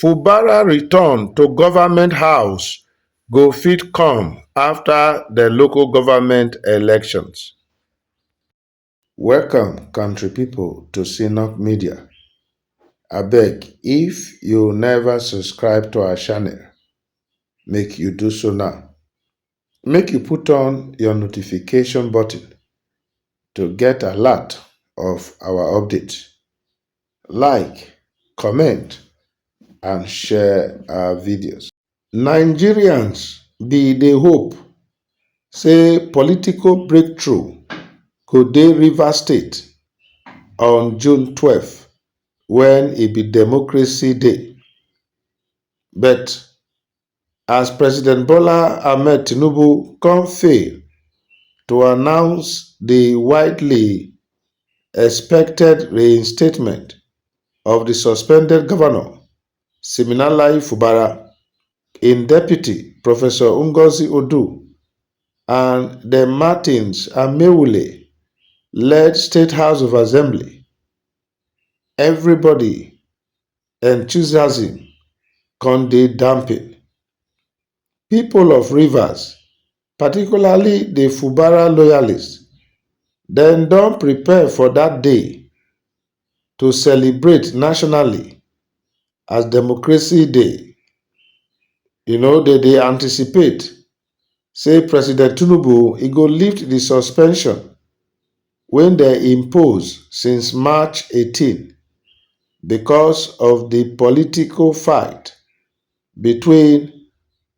Fubara return to government house go fit come after the local government elections. Welcome country people to Synop Media. Abeg, if you never subscribe to our channel, make you do so now. Make you put on your notification button to get alert of our updates. Like, comment, and share our videos. Nigerians be dey hope say political breakthrough go dey Rivers State on June 12 when e be Democracy Day. But as President Bola Tinubu come fail to announce the widely expected reinstatement of the suspended governor Siminalayi Fubara in deputy Professor Ngozi Odu and the Martins Amewule led State House of Assembly, everybody enthusiasm con dey dampen. People of Rivers, particularly the Fubara loyalists, dem don prepare for that day to celebrate nationally as Democracy Day. They anticipate say President Tinubu go lift the suspension when they impose since March 18 because of the political fight between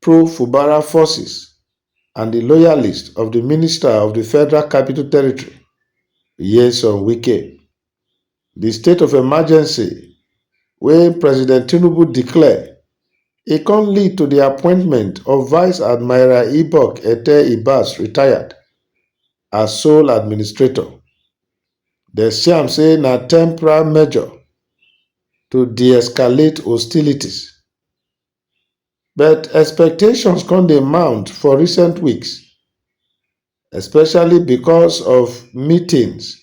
pro-Fubara forces and the loyalists of the Minister of the Federal Capital Territory, Nyesom Wike. The state of emergency wey President Tinubu declare, e can lead to the appointment of Vice Admiral Ibok Ete Ibas retired as sole administrator. Dem see am say na temporary measure to de-escalate hostilities. But expectations con dey mount for recent weeks, especially because of meetings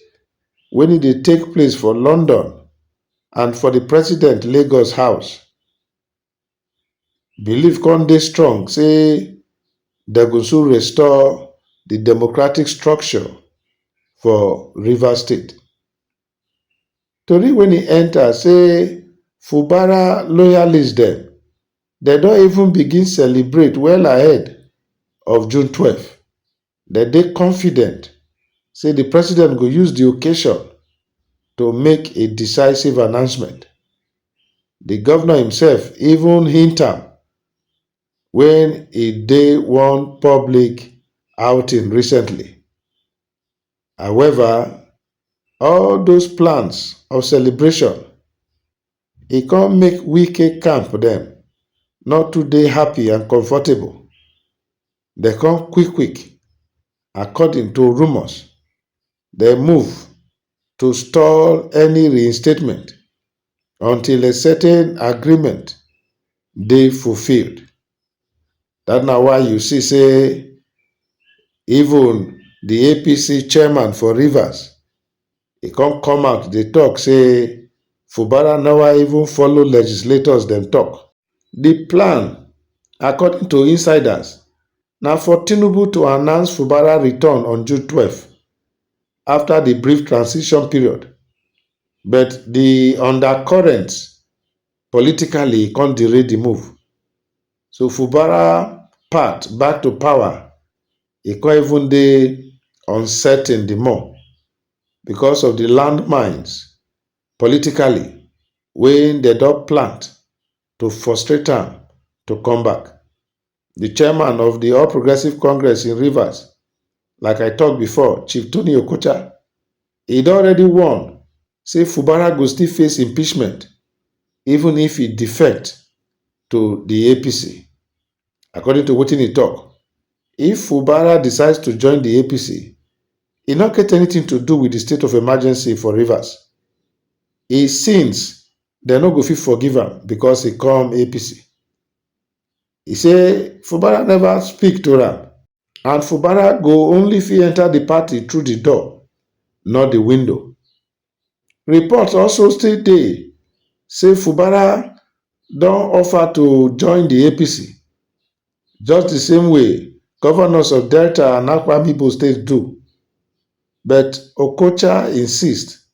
wey dey take place for London and for the President Lagos house. Belief con dey strong say dem go soon restore the democratic structure for Rivers State. Tori when e enter say Fubara loyalists dem don even begin celebrate well ahead of June 12. Dem dey confident say the president go use the occasion to make a decisive announcement. The governor himself even hint am when e dey one public outing recently. However, all those plans of celebration, e con make Wike camp dem not too dey happy and comfortable. Dem come quick, according to rumors, dem move to stall any reinstatement until a certain agreement dey fulfilled. That na why you see say even the APC chairman for Rivers, e come out dey talk say Fubara never even follow legislators dem talk. The plan, according to insiders, na for Tinubu to announce Fubara return on June 12 after the brief transition period. But the undercurrents politically con delay the move. So Fubara path back to power, e con even dey uncertain the more because of the landmines politically wey dem don plant to frustrate am to come back. The chairman of the All Progressive Congress in Rivers, like I talked before, Chief Tony Okocha, he don already warn say Fubara go still face impeachment even if e defect to the APC. According to wetin he talk, if Fubara decides to join the APC, e no get anything to do with the state of emergency for Rivers. His sins, dem no go fit forgive am because he come APC. He say Fubara never speak to am, and Fubara go only fit enter the party through the door, not the window. Reports also still dey say Fubara don offer to join the APC, just the same way governors of Delta and Akwa Ibom states do. But Okocha insists,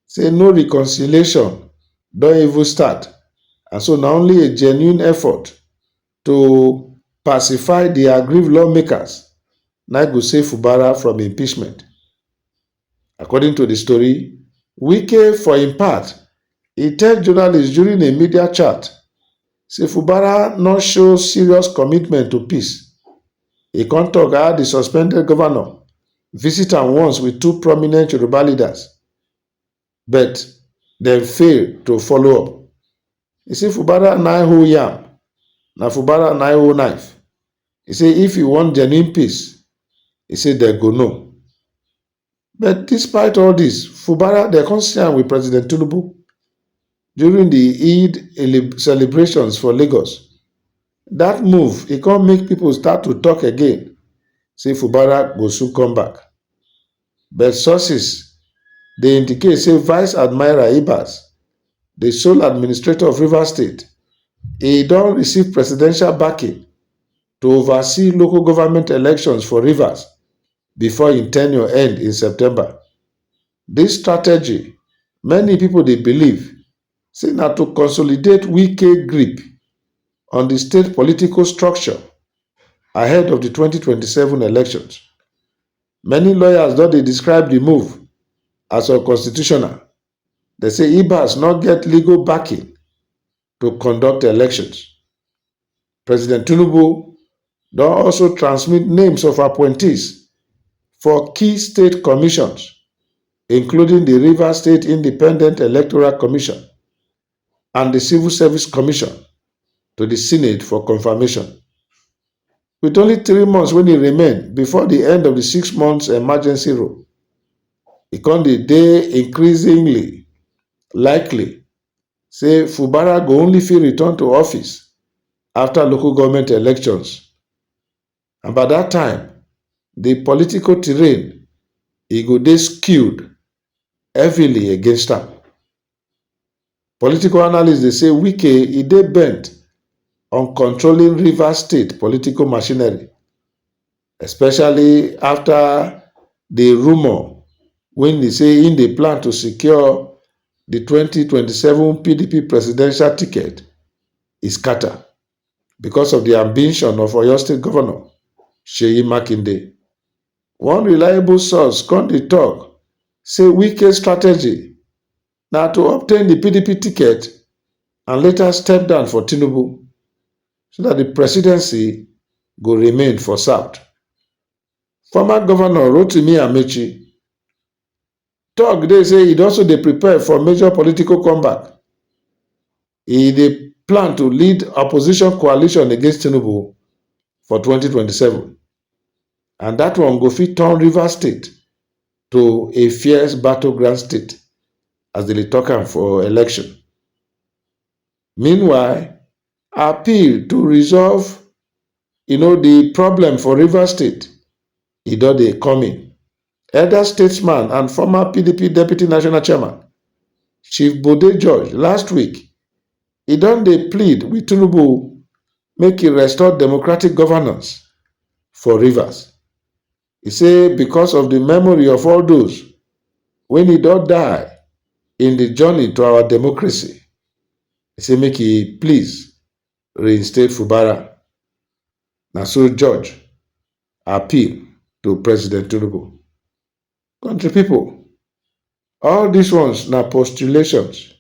say no reconciliation don even start, and so na only a genuine effort to pacify the aggrieved lawmakers na go save Fubara from impeachment. According to the story, Wike, for im part, e tell journalists during a media chat say Fubara no show serious commitment to peace. E con tok how the suspended governor visit am once with two prominent Yoruba leaders, but dem fail to follow up. E say Fubara na hold yam, na Fubara na hold knife. E say if you want genuine peace, e say dem go know. But despite all this, Fubara dey come see am with President Tinubu during the Eid celebrations for Lagos. Dat move e come make people start to talk again, say Fubara go soon come back. But sources dey indicate say Vice Admiral Ibas, the sole administrator of Rivers State, e don receive presidential backing to oversee local government elections for Rivers before im tenure end in September. Dis strategy, many people dey believe, say na to consolidate Wike grip on the state political structure ahead of the 2027 elections. Many lawyers don dey describe the move as unconstitutional. They say Ibas not get legal backing to conduct elections. President Tinubu don also transmit names of appointees for key state commissions, including the Rivers State Independent Electoral Commission and the Civil Service Commission, to the Senate for confirmation. With only 3 months when e remain before the end of the 6 months emergency rule, e con dey increasingly likely say Fubara go only fit return to office after local government elections. And by that time, the political terrain e go dey skewed heavily against am. Political analysts dey say Wike e dey bent on controlling Rivers State political machinery, especially after the rumor when they say im dey plan to secure the 2027 PDP presidential ticket is scatter because of the ambition of Oyo State Governor Seyi Makinde. One reliable source con dey tok say Wike's strategy na to obtain the PDP ticket and later step down for Tinubu so that the presidency go remain for South. Former Governor Rotimi Amechi tok dey say e also dey prepare for major political comeback. E dey plan to lead opposition coalition against Tinubu for 2027. And that one go fit turn Rivers State to a fierce battleground state as they dey tok am for election. Meanwhile, appeal to resolve the problem for Rivers State e don dey coming. Elder statesman and former PDP deputy national chairman Chief Bode George last week e don dey plead with Tinubu make e restore democratic governance for Rivers. E say because of the memory of all those when e don die in the journey to our democracy, e say make e please reinstate Fubara. Na so George appeal to President Tinubu. Country people, all these ones na postulations,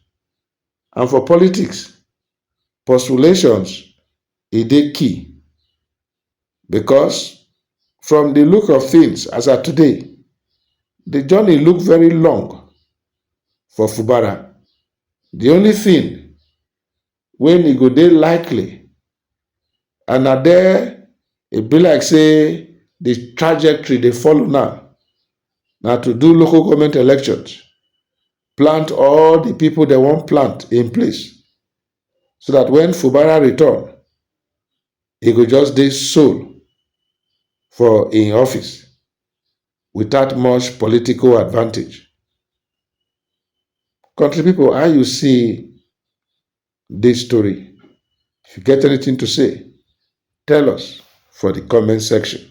and for politics, postulations e dey key, because from the look of things as at today, the journey look very long for Fubara. The only thing when e go dey likely, and na there e be like say the trajectory dey follow now, na to do local government elections, plant all the people they wan plant in place, so that when Fubara return, e go just dey sole for in office without much political advantage. Country people, how you see this story? If you get anything to say, tell us for the comment section.